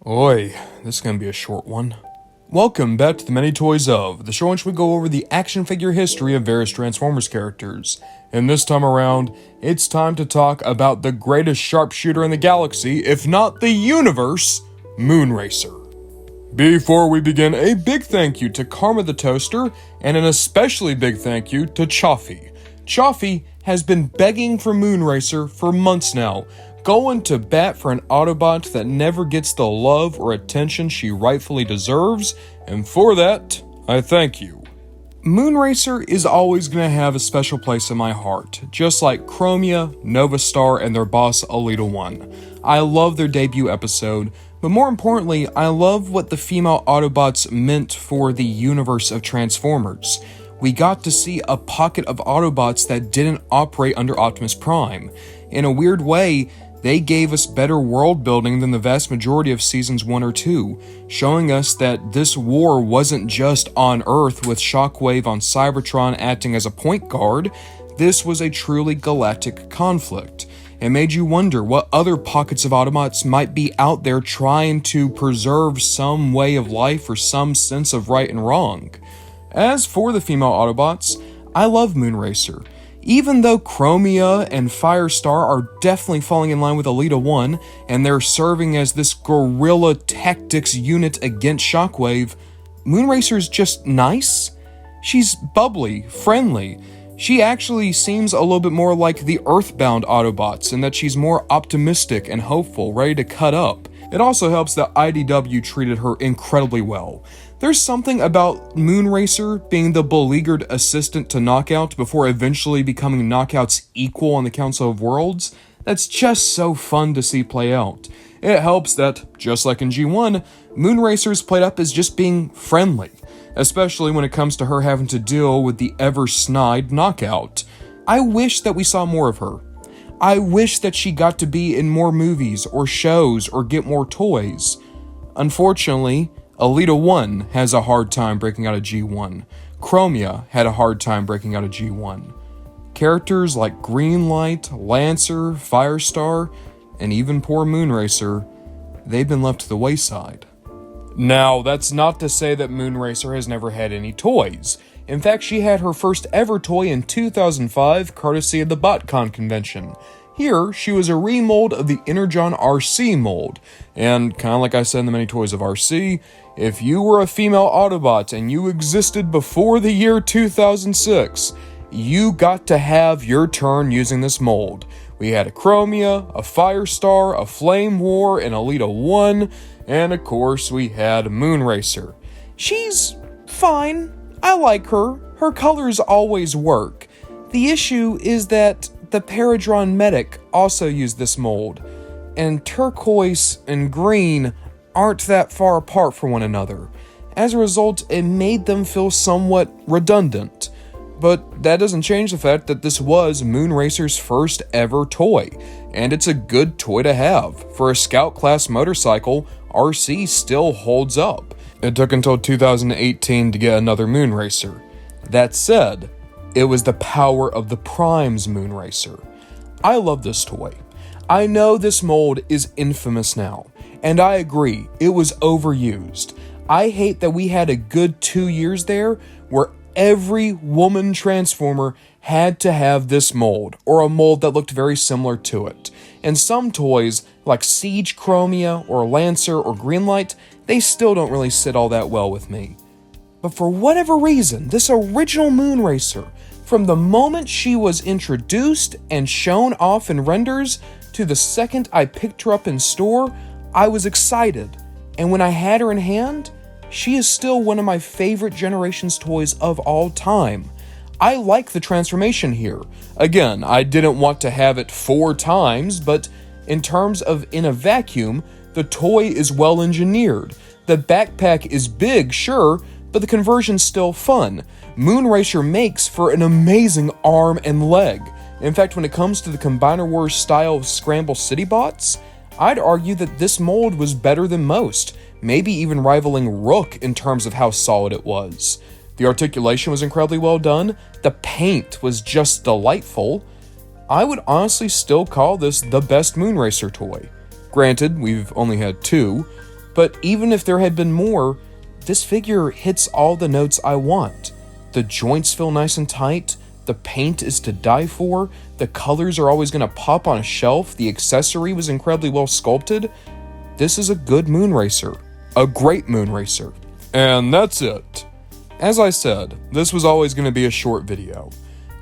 Oi, this is gonna be a short one. Welcome back to the Many Toys Of, the show in which we go over the action figure history of various Transformers characters. And this time around, it's time to talk about the greatest sharpshooter in the galaxy, if not the universe, Moonracer. Before we begin, a big thank you to Karma the Toaster, and an especially big thank you to Chaffee. Chaffee has been begging for Moonracer for months now, going to bat for an Autobot that never gets the love or attention she rightfully deserves, and for that, I thank you. Moonracer is always going to have a special place in my heart, just like Chromia, Nova Star, and their boss Alita 1. I love their debut episode, but more importantly, I love what the female Autobots meant for the universe of Transformers. We got to see a pocket of Autobots that didn't operate under Optimus Prime. In a weird way, they gave us better world building than the vast majority of seasons 1 or 2, showing us that this war wasn't just on Earth with Shockwave on Cybertron acting as a point guard. This was a truly galactic conflict. It made you wonder what other pockets of Autobots might be out there trying to preserve some way of life or some sense of right and wrong. As for the female Autobots, I love Moonracer. Even though Chromia and Firestar are definitely falling in line with Alita 1, and they're serving as this guerrilla tactics unit against Shockwave, Moonracer's just nice. She's bubbly, friendly. She actually seems a little bit more like the Earthbound Autobots in that she's more optimistic and hopeful, ready to cut up. It also helps that IDW treated her incredibly well. There's something about Moonracer being the beleaguered assistant to Knockout before eventually becoming Knockout's equal on the Council of Worlds that's just so fun to see play out. It helps that, just like in G1, Moonracer's played up as just being friendly, especially when it comes to her having to deal with the ever-snide Knockout. I wish that we saw more of her. I wish that she got to be in more movies or shows or get more toys. Unfortunately, Alita 1 has a hard time breaking out of G1. Chromia had a hard time breaking out of G1. Characters like Greenlight, Lancer, Firestar, and even poor Moonracer, they've been left to the wayside. Now, that's not to say that Moonracer has never had any toys. In fact, she had her first ever toy in 2005, courtesy of the BotCon convention. Here, she was a remold of the Energon RC mold, and kinda like I said in the Many Toys of RC, if you were a female Autobot and you existed before the year 2006, you got to have your turn using this mold. We had a Chromia, a Firestar, a Flame War, and Alita 1, and of course we had Moonracer. She's fine. I like her. Her colors always work. The issue is that the Paradron Medic also used this mold, and turquoise and green aren't that far apart from one another. As a result, it made them feel somewhat redundant. But that doesn't change the fact that this was Moonracer's first ever toy, and it's a good toy to have. For a Scout class motorcycle, RC still holds up. It took until 2018 to get another Moonracer. That said, it was the power of the Prime's Moonracer. I love this toy. I know this mold is infamous now, and I agree, it was overused. I hate that we had a good 2 years there where every woman Transformer had to have this mold, or a mold that looked very similar to it. And some toys, like Siege Chromia, or Lancer, or Greenlight, they still don't really sit all that well with me. But for whatever reason, this original Moonracer, from the moment she was introduced and shown off in renders, to the second I picked her up in store, I was excited. And when I had her in hand, she is still one of my favorite Generations toys of all time. I like the transformation here. Again, I didn't want to have it 4 times, but in terms of in a vacuum, the toy is well engineered. The backpack is big, sure, but the conversion's still fun. Moonracer makes for an amazing arm and leg. In fact, when it comes to the Combiner Wars style Scramble City bots, I'd argue that this mold was better than most, maybe even rivaling Rook in terms of how solid it was. The articulation was incredibly well done, the paint was just delightful. I would honestly still call this the best Moonracer toy. Granted, we've only had 2, But even if there had been more, this figure hits all the notes I want. The joints feel nice and tight, the paint is to die for, the colors are always going to pop on a shelf, the accessory was incredibly well sculpted. This is a good Moonracer. A great Moonracer. And that's it. As I said, this was always going to be a short video.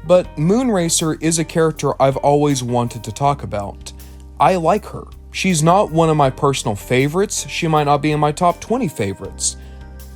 But Moonracer is a character I've always wanted to talk about. I like her. She's not one of my personal favorites, she might not be in my top 20 favorites.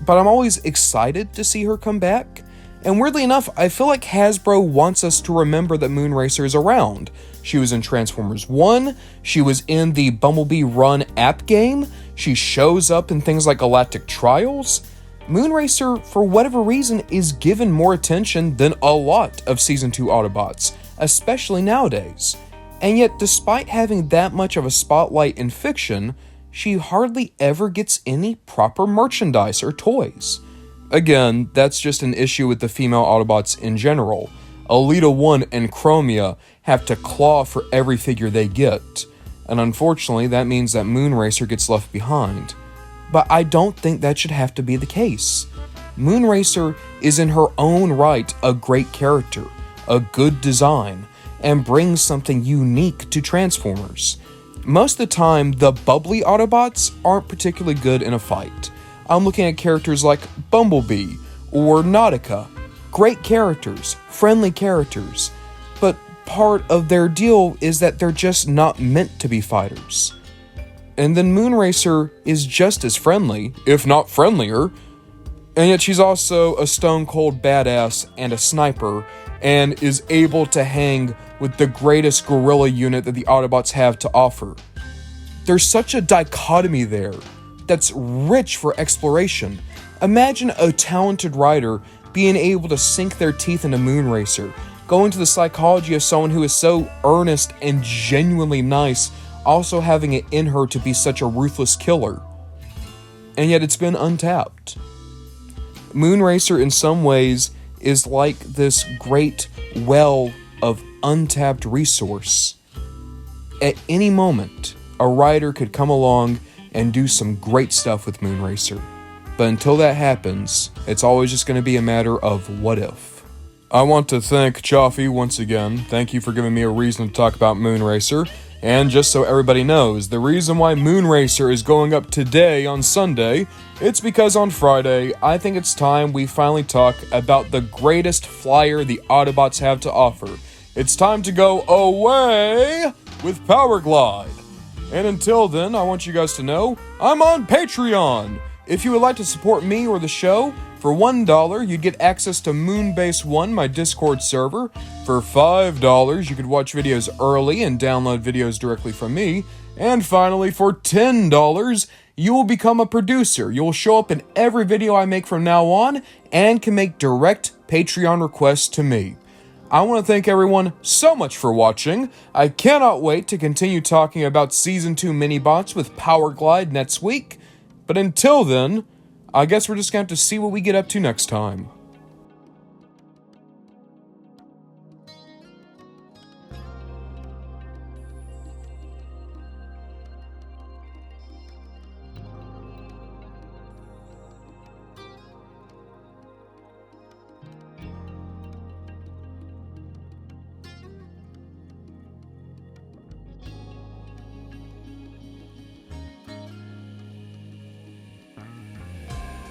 But I'm always excited to see her come back. And weirdly enough, I feel like Hasbro wants us to remember that Moonracer is around. She was in Transformers 1, she was in the Bumblebee Run app game, she shows up in things like Galactic Trials. Moonracer, for whatever reason, is given more attention than a lot of Season 2 Autobots, especially nowadays. And yet, despite having that much of a spotlight in fiction, she hardly ever gets any proper merchandise or toys. Again, that's just an issue with the female Autobots in general. Alita 1 and Chromia have to claw for every figure they get, and unfortunately that means that Moonracer gets left behind. But I don't think that should have to be the case. Moonracer is in her own right a great character, a good design, and brings something unique to Transformers. Most of the time, the bubbly Autobots aren't particularly good in a fight. I'm looking at characters like Bumblebee or Nautica. Great characters, friendly characters, but part of their deal is that they're just not meant to be fighters. And then Moonracer is just as friendly, if not friendlier, and yet she's also a stone-cold badass and a sniper, and is able to hang with the greatest guerrilla unit that the Autobots have to offer. There's such a dichotomy there that's rich for exploration. Imagine a talented writer being able to sink their teeth into Moonracer, go into the psychology of someone who is so earnest and genuinely nice, also having it in her to be such a ruthless killer. And yet it's been untapped. Moonracer in some ways is like this great well of untapped resource. At any moment, a writer could come along and do some great stuff with Moonracer. But until that happens, it's always just going to be a matter of what if. I want to thank Chaffee once again. Thank you for giving me a reason to talk about Moonracer. And just so everybody knows, the reason why Moonracer is going up today on Sunday, it's because on Friday, I think it's time we finally talk about the greatest flyer the Autobots have to offer. It's time to go away with Power Glide. And until then, I want you guys to know, I'm on Patreon! If you would like to support me or the show, for $1, you'd get access to Moonbase 1, my Discord server. For $5, you could watch videos early and download videos directly from me. And finally, for $10, you will become a producer. You will show up in every video I make from now on, and can make direct Patreon requests to me. I want to thank everyone so much for watching. I cannot wait to continue talking about Season 2 mini-bots with Power Glide next week. But until then, I guess we're just going to have to see what we get up to next time.